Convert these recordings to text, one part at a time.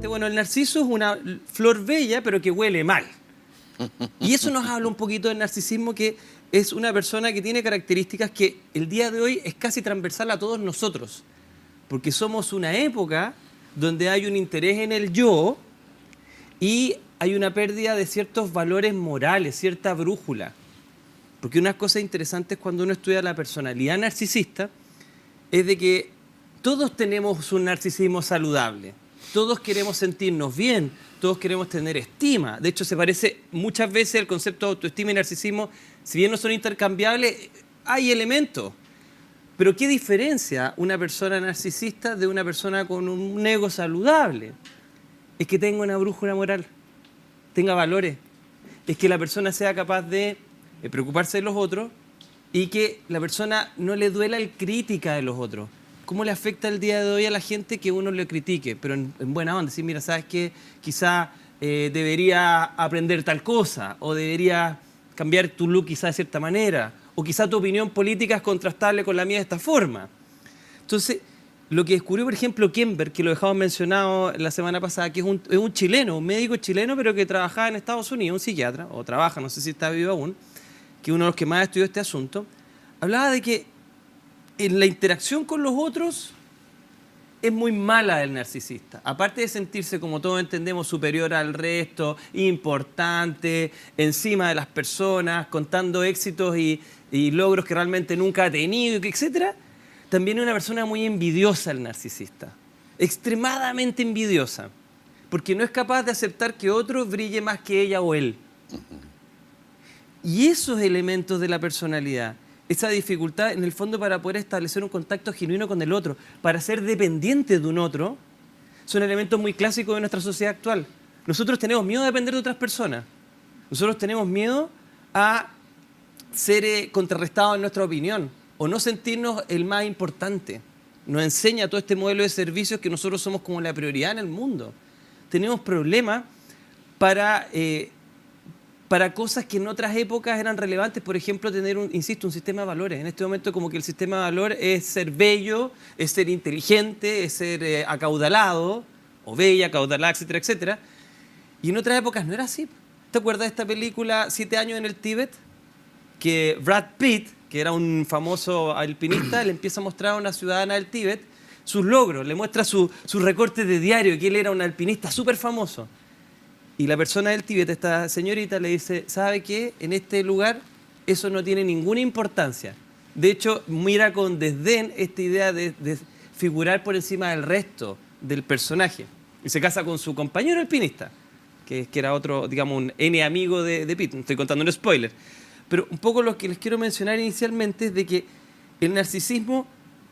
interesante. Bueno, el narciso es una flor bella, pero que huele mal. Y eso nos habla un poquito del narcisismo, que es una persona que tiene características que el día de hoy es casi transversal a todos nosotros. Porque somos una época donde hay un interés en el yo y hay una pérdida de ciertos valores morales, cierta brújula. Porque unas cosas interesantes cuando uno estudia la personalidad narcisista es de que todos tenemos un narcisismo saludable. Todos queremos sentirnos bien, todos queremos tener estima. De hecho, se parece muchas veces el concepto de autoestima y narcisismo, si bien no son intercambiables, hay elementos. Pero ¿qué diferencia una persona narcisista de una persona con un ego saludable? Es que tenga una brújula moral, tenga valores. Es que la persona sea capaz de preocuparse de los otros y que la persona no le duela el crítica de los otros. ¿Cómo le afecta el día de hoy a la gente que uno le critique? Pero en buena onda, decir, mira, ¿sabes qué? Quizá debería aprender tal cosa, o debería cambiar tu look quizá de cierta manera, o quizá tu opinión política es contrastable con la mía de esta forma. Entonces, lo que descubrió, por ejemplo, Kember, que lo dejamos mencionado la semana pasada, que es un chileno, un médico chileno, pero que trabajaba en Estados Unidos, un psiquiatra, o trabaja, no sé si está vivo aún, que es uno de los que más estudió este asunto, hablaba de que en la interacción con los otros es muy mala el narcisista. Aparte de sentirse, como todos entendemos, superior al resto, importante, encima de las personas, contando éxitos y logros que realmente nunca ha tenido, etc., también es una persona muy envidiosa el narcisista. Extremadamente envidiosa. Porque no es capaz de aceptar que otro brille más que ella o él. Y esos elementos de la personalidad, esa dificultad en el fondo para poder establecer un contacto genuino con el otro, para ser dependiente de un otro, son elementos muy clásicos de nuestra sociedad actual. Nosotros tenemos miedo a depender de otras personas. Nosotros tenemos miedo a ser contrarrestados en nuestra opinión o no sentirnos el más importante. Nos enseña todo este modelo de servicios que nosotros somos como la prioridad en el mundo. Tenemos problemas para cosas que en otras épocas eran relevantes, por ejemplo, tener, insisto, un sistema de valores. En este momento como que el sistema de valores es ser bello, es ser inteligente, es ser acaudalado, o bella, acaudalada, etcétera, etcétera. Y en otras épocas no era así. ¿Te acuerdas de esta película 7 años en el Tíbet? Que Brad Pitt, que era un famoso alpinista, le empieza a mostrar a una ciudadana del Tíbet sus logros, le muestra sus recortes de diario, que él era un alpinista súper famoso. Y la persona del Tíbet, esta señorita, le dice, ¿sabe qué? En este lugar eso no tiene ninguna importancia. De hecho, mira con desdén esta idea de figurar por encima del resto del personaje. Y se casa con su compañero alpinista, que era otro, digamos, un N amigo de Pitt. No estoy contando un spoiler. Pero un poco lo que les quiero mencionar inicialmente es de que el narcisismo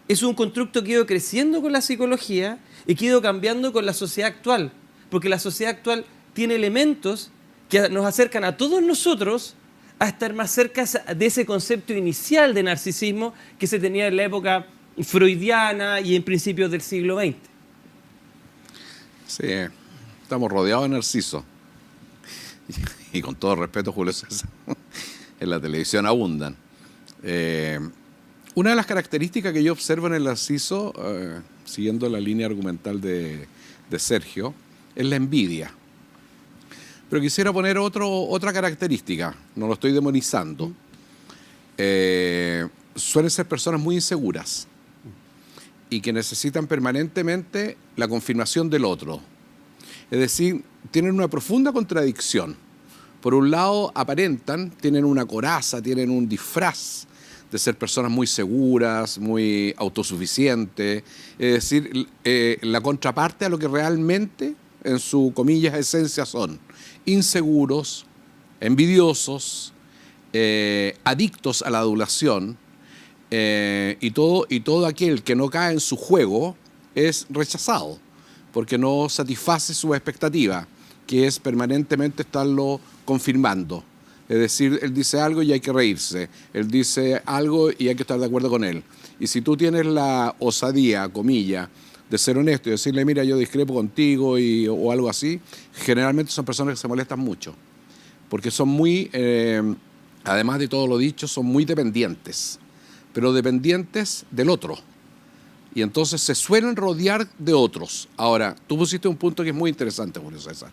es un constructo que ha ido creciendo con la psicología y que ha ido cambiando con la sociedad actual. Porque la sociedad actual tiene elementos que nos acercan a todos nosotros a estar más cerca de ese concepto inicial de narcisismo que se tenía en la época freudiana y en principios del siglo XX. Sí, estamos rodeados de narcisos. Y con todo respeto, Julio César, en la televisión abundan. Una de las características que yo observo en el narciso, siguiendo la línea argumental de Sergio, es la envidia. Pero quisiera poner otra característica, no lo estoy demonizando. Suelen ser personas muy inseguras y que necesitan permanentemente la confirmación del otro. Es decir, tienen una profunda contradicción. Por un lado, aparentan, tienen una coraza, tienen un disfraz de ser personas muy seguras, muy autosuficientes. Es decir, la contraparte a lo que realmente, en su comillas, esencia son inseguros, envidiosos, adictos a la adulación, y todo aquel que no cae en su juego es rechazado, porque no satisface su expectativa, que es permanentemente estarlo confirmando. Es decir, él dice algo y hay que reírse, él dice algo y hay que estar de acuerdo con él. Y si tú tienes la osadía, comilla, de ser honesto y decirle, mira, yo discrepo contigo o algo así, generalmente son personas que se molestan mucho, porque son muy, además de todo lo dicho, son muy dependientes, pero dependientes del otro. Y entonces se suelen rodear de otros. Ahora, tú pusiste un punto que es muy interesante, Julio César.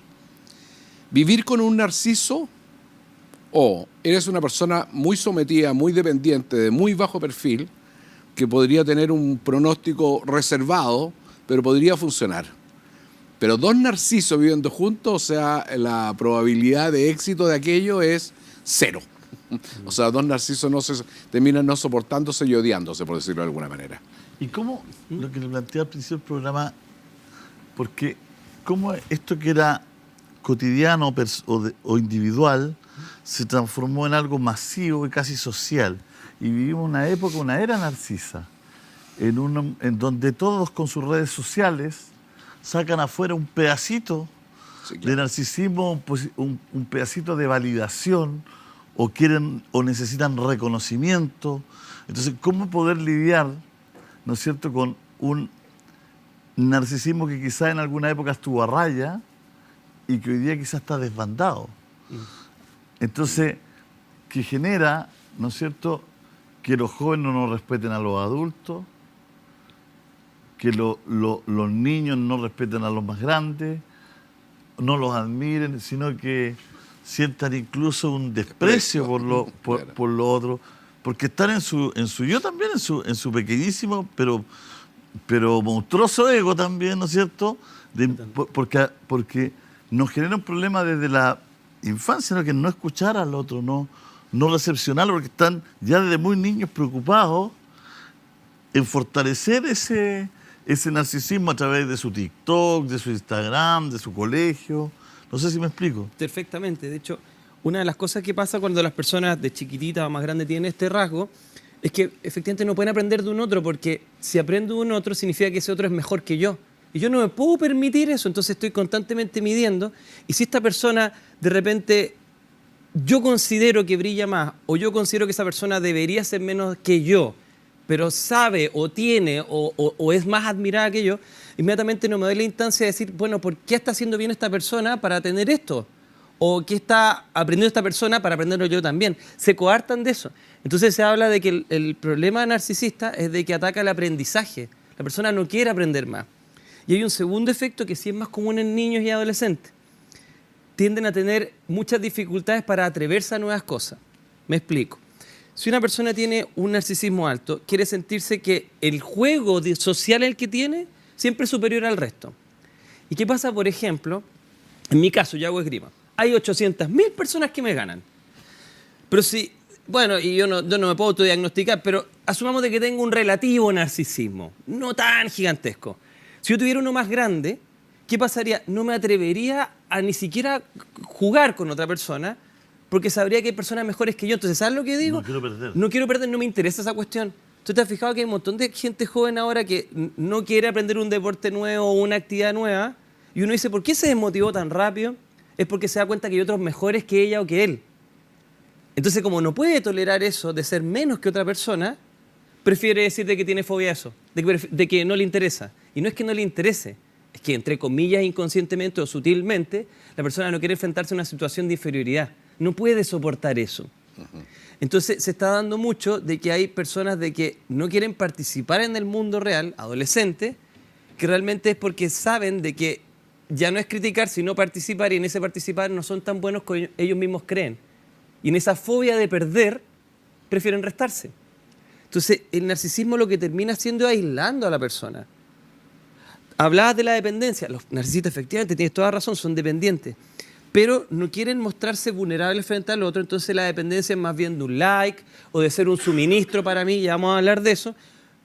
Vivir con un narciso, o eres una persona muy sometida, muy dependiente, de muy bajo perfil, que podría tener un pronóstico reservado, pero podría funcionar. Pero dos narcisos viviendo juntos, o sea, la probabilidad de éxito de aquello es 0. O sea, dos narcisos terminan no soportándose y odiándose, por decirlo de alguna manera. ¿Y cómo, lo que le planteé al principio del programa, porque cómo esto que era cotidiano o individual se transformó en algo masivo y casi social? Y vivimos una época, una era narcisa, en donde todos con sus redes sociales sacan afuera un pedacito de narcisismo, pues, un pedacito de validación, o quieren o necesitan reconocimiento. Entonces, ¿cómo poder lidiar, ¿no es cierto?, con un narcisismo que quizá en alguna época estuvo a raya y que hoy día quizá está desbandado? Entonces, que genera, ¿no es cierto?, que los jóvenes no respeten a los adultos, que los niños no respeten a los más grandes, no los admiren, sino que sientan incluso un desprecio por lo otro, porque están en su yo también, en su pequeñísimo, pero monstruoso ego también, ¿no es cierto? Porque nos genera un problema desde la infancia, ¿no? Que no escuchar al otro, no recepcionarlo, porque están ya desde muy niños preocupados en fortalecer ese narcisismo a través de su TikTok, de su Instagram, de su colegio. No sé si me explico. Perfectamente. De hecho, una de las cosas que pasa cuando las personas de chiquitita o más grandes tienen este rasgo es que efectivamente no pueden aprender de un otro, porque si aprendo de un otro significa que ese otro es mejor que yo. Y yo no me puedo permitir eso, entonces estoy constantemente midiendo. Y si esta persona de repente yo considero que brilla más, o yo considero que esa persona debería ser menos que yo, pero sabe o tiene o es más admirada que yo, inmediatamente no me doy la instancia de decir, bueno, ¿por qué está haciendo bien esta persona para tener esto? ¿O qué está aprendiendo esta persona para aprenderlo yo también? Se coartan de eso. Entonces se habla de que el problema narcisista es de que ataca el aprendizaje. La persona no quiere aprender más. Y hay un segundo efecto que sí es más común en niños y adolescentes. Tienden a tener muchas dificultades para atreverse a nuevas cosas. Me explico. Si una persona tiene un narcisismo alto, quiere sentirse que el juego social el que tiene siempre es superior al resto. ¿Y qué pasa, por ejemplo? En mi caso, yo hago esgrima. Hay 800.000 personas que me ganan. Pero si, bueno, y yo no me puedo autodiagnosticar, pero asumamos de que tengo un relativo narcisismo, no tan gigantesco. Si yo tuviera uno más grande, ¿qué pasaría? No me atrevería a ni siquiera jugar con otra persona, porque sabría que hay personas mejores que yo. Entonces, ¿sabes lo que digo? No quiero perder, no me interesa esa cuestión. ¿Tú te has fijado que hay un montón de gente joven ahora que no quiere aprender un deporte nuevo o una actividad nueva? Y uno dice, ¿por qué se desmotivó tan rápido? Es porque se da cuenta que hay otros mejores que ella o que él. Entonces, como no puede tolerar eso de ser menos que otra persona, prefiere decir de que tiene fobia a eso, de que no le interesa. Y no es que no le interese, es que, entre comillas, inconscientemente o sutilmente, la persona no quiere enfrentarse a una situación de inferioridad. No puede soportar eso. Entonces se está dando mucho de que hay personas de que no quieren participar en el mundo real, adolescentes, que realmente es porque saben de que ya no es criticar, sino participar, y en ese participar no son tan buenos como ellos mismos creen. Y en esa fobia de perder, prefieren restarse. Entonces el narcisismo lo que termina haciendo es aislando a la persona. Hablabas de la dependencia. Los narcisistas, efectivamente, tienes toda razón, son dependientes, pero no quieren mostrarse vulnerables frente al otro. Entonces la dependencia es más bien de un like o de ser un suministro para mí, ya vamos a hablar de eso,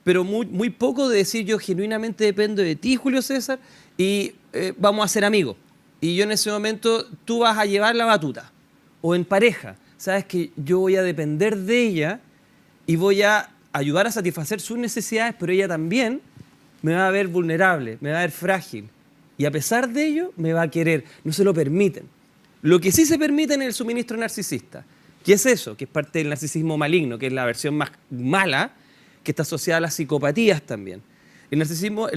pero muy poco de decir yo genuinamente dependo de ti, Julio César, y vamos a ser amigos. Y yo en ese momento, tú vas a llevar la batuta. O en pareja, sabes que yo voy a depender de ella y voy a ayudar a satisfacer sus necesidades, pero ella también me va a ver vulnerable, me va a ver frágil. Y a pesar de ello, me va a querer. No se lo permiten. Lo que sí se permite es el suministro narcisista. ¿Qué es eso? Que es parte del narcisismo maligno, que es la versión más mala, que está asociada a las psicopatías también. El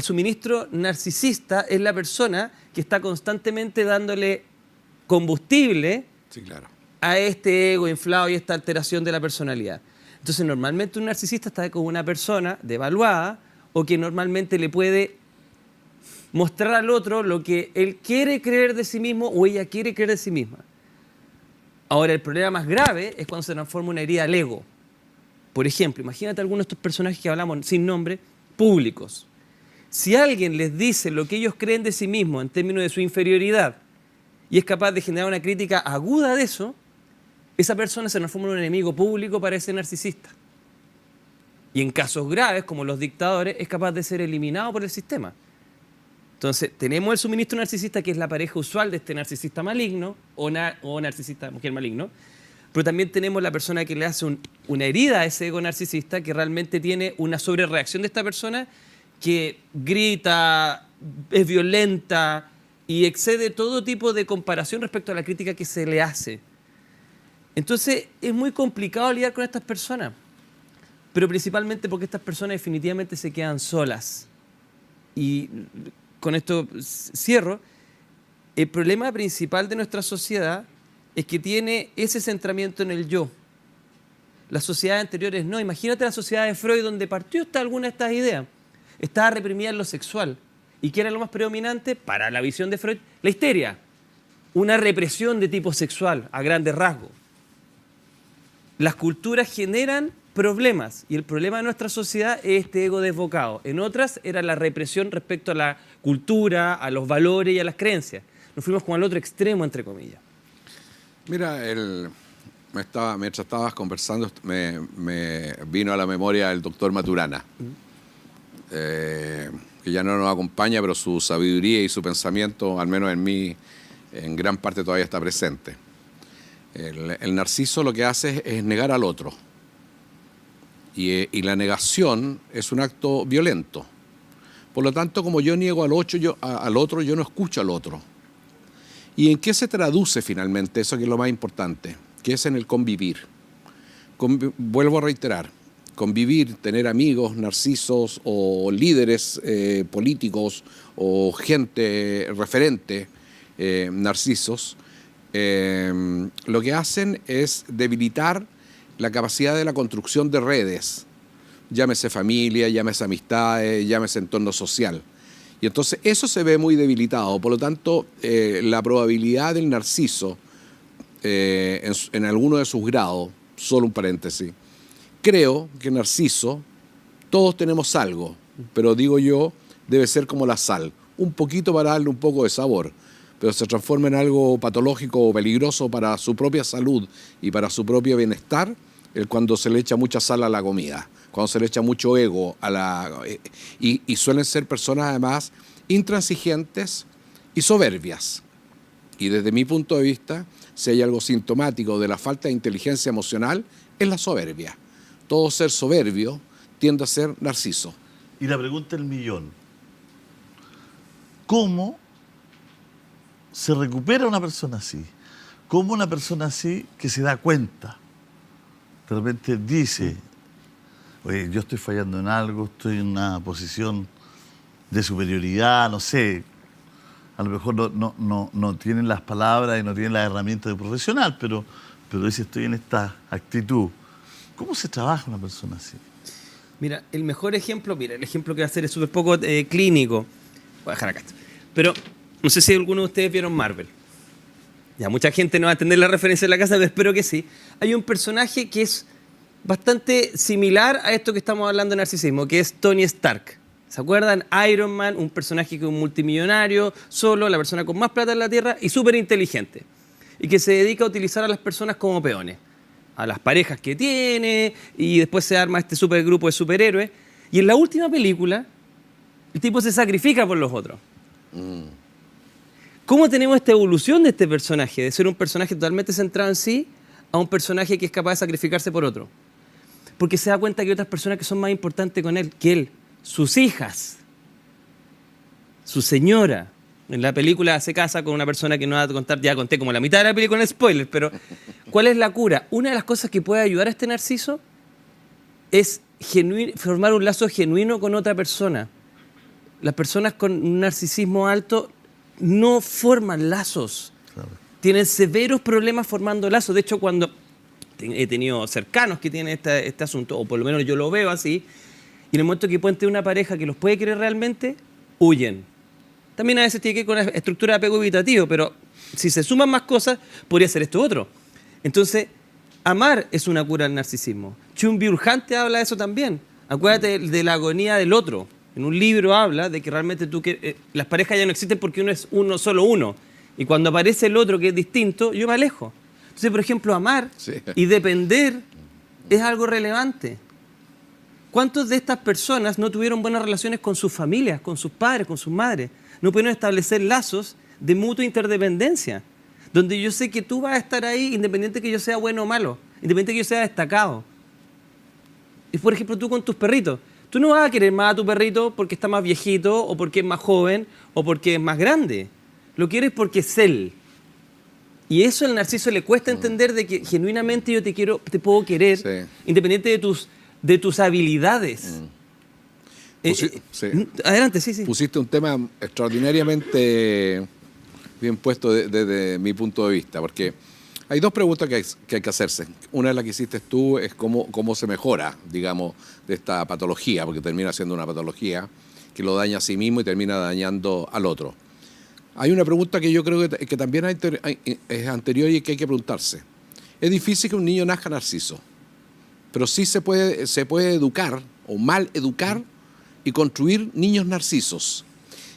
suministro narcisista es la persona que está constantemente dándole combustible, sí, claro, a este ego inflado y esta alteración de la personalidad. Entonces, normalmente un narcisista está con una persona devaluada o que normalmente le puede mostrar al otro lo que él quiere creer de sí mismo o ella quiere creer de sí misma. Ahora, el problema más grave es cuando se transforma una herida al ego. Por ejemplo, imagínate algunos de estos personajes que hablamos sin nombre, públicos. Si alguien les dice lo que ellos creen de sí mismos en términos de su inferioridad y es capaz de generar una crítica aguda de eso, esa persona se transforma en un enemigo público para ese narcisista. Y en casos graves, como los dictadores, es capaz de ser eliminado por el sistema. Entonces, tenemos el suministro narcisista, que es la pareja usual de este narcisista maligno o narcisista mujer maligno, pero también tenemos la persona que le hace una herida a ese ego narcisista, que realmente tiene una sobrereacción de esta persona que grita, es violenta y excede todo tipo de comparación respecto a la crítica que se le hace. Entonces, es muy complicado lidiar con estas personas, pero principalmente porque estas personas definitivamente se quedan solas. Y con esto cierro. El problema principal de nuestra sociedad es que tiene ese centramiento en el yo. Las sociedades anteriores no. Imagínate la sociedad de Freud, donde partió alguna de estas ideas. Estaba reprimida en lo sexual. ¿Y qué era lo más predominante? Para la visión de Freud, la histeria. Una represión de tipo sexual, a grandes rasgos. Las culturas generan problemas, y el problema de nuestra sociedad es este ego desbocado. En otras era la represión respecto a la cultura, a los valores y a las creencias. Nos fuimos como al otro extremo, entre comillas. Mira, mientras estabas conversando, me vino a la memoria el doctor Maturana, que ya no nos acompaña, pero su sabiduría y su pensamiento, al menos en mí, en gran parte todavía está presente. El narciso lo que hace es negar al otro. Y la negación es un acto violento. Por lo tanto, como yo niego al otro, yo no escucho al otro. ¿Y en qué se traduce finalmente eso, que es lo más importante? Que es en el convivir. Vuelvo a reiterar, convivir, tener amigos, narcisos o líderes políticos o gente referente, narcisos, lo que hacen es debilitar la capacidad de la construcción de redes, llámese familia, llámese amistades, llámese entorno social. Y entonces eso se ve muy debilitado. Por lo tanto, la probabilidad del narciso, en alguno de sus grados, solo un paréntesis, creo que narciso, todos tenemos algo, pero digo yo, debe ser como la sal, un poquito para darle un poco de sabor, pero se transforma en algo patológico o peligroso para su propia salud y para su propio bienestar, cuando se le echa mucha sal a la comida, cuando se le echa mucho ego a y suelen ser personas además intransigentes y soberbias. Y desde mi punto de vista, si hay algo sintomático de la falta de inteligencia emocional, es la soberbia. Todo ser soberbio tiende a ser narciso. Y la pregunta del millón: ¿cómo se recupera una persona así? ¿Cómo una persona así que se da cuenta, de repente dice, oye, yo estoy fallando en algo, estoy en una posición de superioridad, no sé, a lo mejor no tienen las palabras y no tienen las herramientas de profesional, pero dice, estoy en esta actitud? ¿Cómo se trabaja una persona así? Mira, el mejor ejemplo, el ejemplo que voy a hacer es súper poco clínico. Voy a dejar acá. Pero no sé si alguno de ustedes vieron Marvel. Ya, mucha gente no va a entender la referencia en la casa, pero espero que sí. Hay un personaje que es bastante similar a esto que estamos hablando de narcisismo, que es Tony Stark. ¿Se acuerdan? Iron Man, un personaje que es un multimillonario, solo, la persona con más plata en la Tierra y súper inteligente. Y que se dedica a utilizar a las personas como peones. A las parejas que tiene, y después se arma este supergrupo de superhéroes. Y en la última película, el tipo se sacrifica por los otros. ¿Cómo tenemos esta evolución de este personaje? De ser un personaje totalmente centrado en sí, a un personaje que es capaz de sacrificarse por otro. Porque se da cuenta que hay otras personas que son más importantes que él. Sus hijas, su señora. En la película se casa con una persona que no va a contar, ya conté como la mitad de la película en spoilers, pero ¿cuál es la cura? Una de las cosas que puede ayudar a este narciso es formar un lazo genuino con otra persona. Las personas con un narcisismo alto no forman lazos. Claro. Tienen severos problemas formando lazos. De hecho, cuando he tenido cercanos que tienen este asunto, o por lo menos yo lo veo así, Y en el momento que pueden tener una pareja que los puede querer realmente, huyen. También a veces tiene que ver con la estructura de apego evitativo, pero si se suman más cosas, podría ser esto otro. Entonces, amar es una cura al narcisismo. Byung-Chul Han habla de eso también. Acuérdate de la agonía del otro. En un libro habla de que realmente las parejas ya no existen porque uno es solo uno. Y cuando aparece el otro que es distinto, yo me alejo. Entonces, por ejemplo, amar y depender es algo relevante. ¿Cuántas de estas personas no tuvieron buenas relaciones con sus familias, con sus padres, con sus madres? No pudieron establecer lazos de mutua interdependencia, donde yo sé que tú vas a estar ahí independiente que yo sea bueno o malo, independiente que yo sea destacado. Y por ejemplo, tú con tus perritos, tú no vas a querer más a tu perrito porque está más viejito o porque es más joven o porque es más grande. Lo quieres porque es él. Y eso al narciso le cuesta entender de que genuinamente yo te puedo querer, independiente de tus habilidades. Adelante, sí. Pusiste un tema extraordinariamente bien puesto desde mi punto de vista, porque hay dos preguntas que hay que hacerse. Una es la que hiciste tú, es cómo se mejora, digamos, de esta patología, porque termina siendo una patología que lo daña a sí mismo y termina dañando al otro. Hay una pregunta que yo creo que también es anterior y que hay que preguntarse. Es difícil que un niño nazca narciso, pero sí se puede educar o mal educar y construir niños narcisos.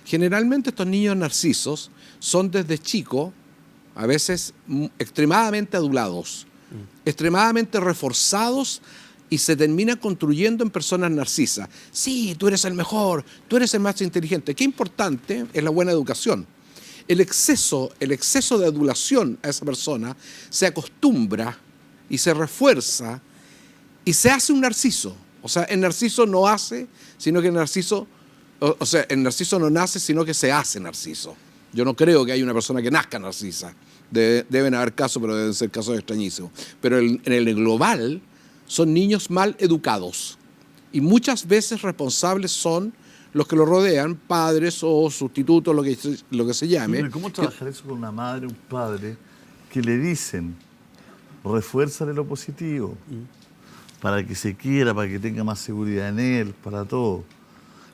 Generalmente estos niños narcisos son desde chicos, a veces extremadamente adulados, extremadamente reforzados y se terminan construyendo en personas narcisas. Sí, tú eres el mejor, tú eres el más inteligente. Qué importante es la buena educación. El exceso de adulación a esa persona se acostumbra y se refuerza y se hace un narciso. O sea, el narciso no hace, sino que el narciso no nace, sino que se hace narciso. Yo no creo que haya una persona que nazca narcisa. Deben haber casos, pero deben ser casos extrañísimos. Pero en el global son niños mal educados. Y muchas veces responsables son los que lo rodean, padres o sustitutos, lo que se llame. ¿Cómo trabajar eso con una madre, un padre, que le dicen, refuérzale lo positivo, para que se quiera, para que tenga más seguridad en él, para todo?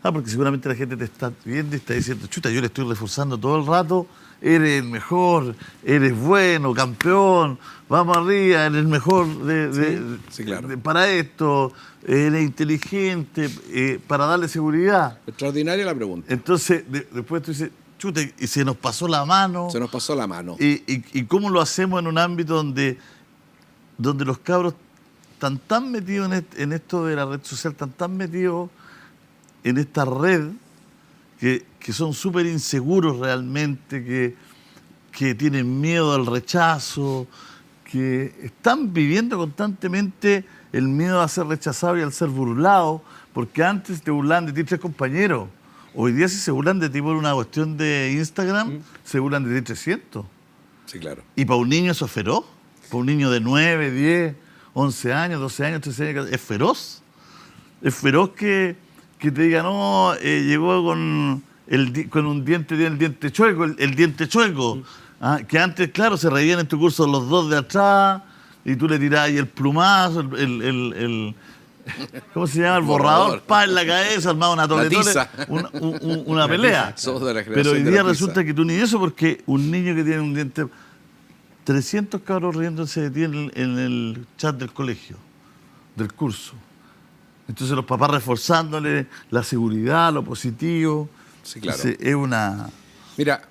Porque seguramente la gente te está viendo y está diciendo, chuta, yo le estoy reforzando todo el rato, eres el mejor, eres bueno, campeón, vamos arriba, eres el mejor para esto, eres inteligente, para darle seguridad. Extraordinaria la pregunta. Entonces, después tú dices, chuta, y se nos pasó la mano. Se nos pasó la mano. ¿Y cómo lo hacemos en un ámbito donde los cabros están tan metidos en esto de la red social, están tan metidos en esta red, que son súper inseguros realmente, que tienen miedo al rechazo, que están viviendo constantemente el miedo a ser rechazado y al ser burlado, porque antes te burlaban de ti 3 compañeros. Hoy día si se burlan de ti por una cuestión de Instagram, se burlan de ti 300. Sí, claro. Y para un niño eso es feroz. Para un niño de 9, 10, 11 años, 12 años, 13 años, es feroz. Es feroz que te diga, no, llegó con un diente, tiene el diente chueco, el diente chueco. Que antes, claro, se reían en tu curso los dos de atrás y tú le tirabas ahí el plumazo, ¿cómo se llama? El borrador, en la cabeza, armaba una toletole, una pelea. Pero hoy día resulta que tú ni eso, porque un niño que tiene un diente... 300 cabros riéndose de ti en el chat del colegio, del curso. Entonces los papás reforzándole la seguridad, lo positivo. Sí, claro. Entonces, es una... Mira,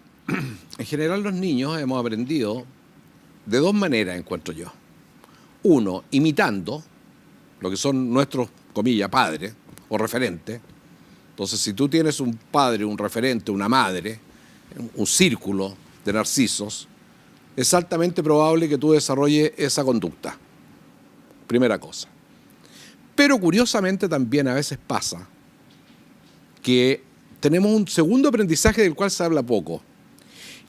en general los niños hemos aprendido de 2 maneras, encuentro yo. Uno, imitando lo que son nuestros, comillas, padres o referentes. Entonces, si tú tienes un padre, un referente, una madre, un círculo de narcisos, es altamente probable que tú desarrolles esa conducta. Primera cosa. Pero curiosamente también a veces pasa que tenemos un segundo aprendizaje del cual se habla poco,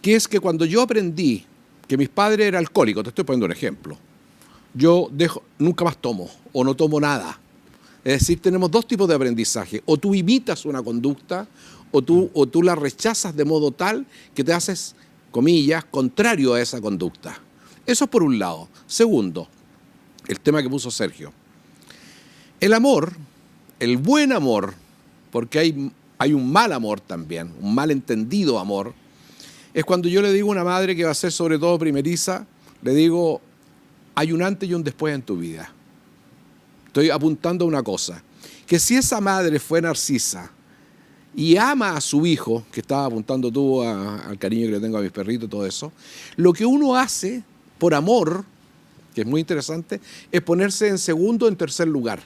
que es que cuando yo aprendí que mis padres eran alcohólicos, te estoy poniendo un ejemplo, yo nunca más tomo o no tomo nada. Es decir, tenemos 2 tipos de aprendizaje. O tú imitas una conducta o tú la rechazas de modo tal que te haces, comillas, contrario a esa conducta. Eso es por un lado. Segundo, el tema que puso Sergio. El amor el buen amor, porque hay un mal amor también, un mal entendido amor, es cuando yo le digo a una madre que va a ser sobre todo primeriza, le digo, hay un antes y un después en tu vida. Estoy apuntando a una cosa, que si esa madre fue narcisa y ama a su hijo, que estaba apuntando tú al cariño que le tengo a mis perritos y todo eso, lo que uno hace por amor, que es muy interesante, es ponerse en segundo o en tercer lugar.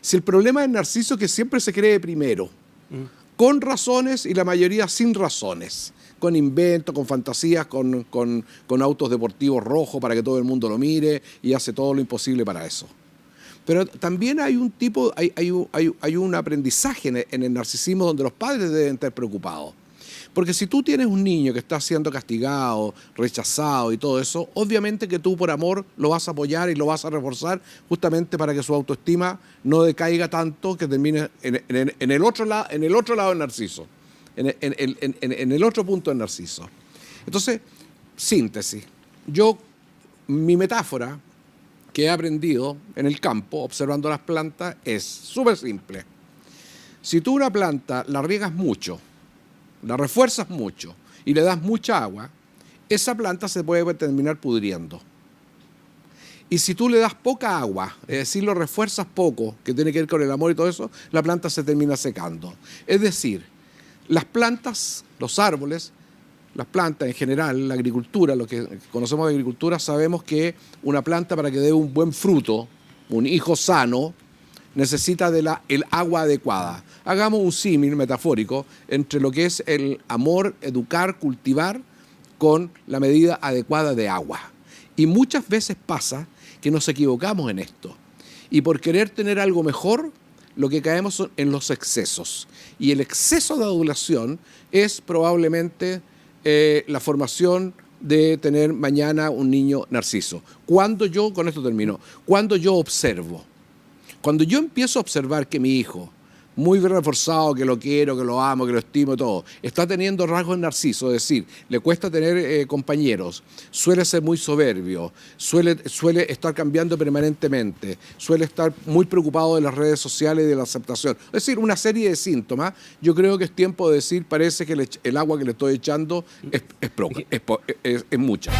Si el problema del narciso es que siempre se cree primero, con razones y la mayoría sin razones, con inventos, con fantasías, con autos deportivos rojos para que todo el mundo lo mire y hace todo lo imposible para eso. Pero también hay un tipo, hay un aprendizaje en el narcisismo donde los padres deben estar preocupados. Porque si tú tienes un niño que está siendo castigado, rechazado y todo eso, obviamente que tú por amor lo vas a apoyar y lo vas a reforzar justamente para que su autoestima no decaiga tanto que termine en el otro lado del narciso, en el otro punto del narciso. Entonces, síntesis. Mi metáfora que he aprendido en el campo, observando las plantas, es súper simple. Si tú una planta la riegas mucho, la refuerzas mucho y le das mucha agua, esa planta se puede terminar pudriendo. Y si tú le das poca agua, es decir, lo refuerzas poco, que tiene que ver con el amor y todo eso, la planta se termina secando. Es decir, las plantas, los árboles, las plantas en general, la agricultura, lo que conocemos de agricultura, sabemos que una planta para que dé un buen fruto, un hijo sano, necesita el agua adecuada. Hagamos un símil metafórico entre lo que es el amor, educar, cultivar, con la medida adecuada de agua. Y muchas veces pasa que nos equivocamos en esto. Y por querer tener algo mejor, lo que caemos son en los excesos. Y el exceso de adulación es probablemente la formación de tener mañana un niño narciso. Con esto termino, cuando yo observo, cuando yo empiezo a observar que mi hijo, muy bien reforzado, que lo quiero, que lo amo, que lo estimo y todo, está teniendo rasgos narcisos, es decir, le cuesta tener compañeros, suele ser muy soberbio, suele estar cambiando permanentemente, suele estar muy preocupado de las redes sociales y de la aceptación. Es decir, una serie de síntomas. Yo creo que es tiempo de decir, parece que el agua que le estoy echando es mucha.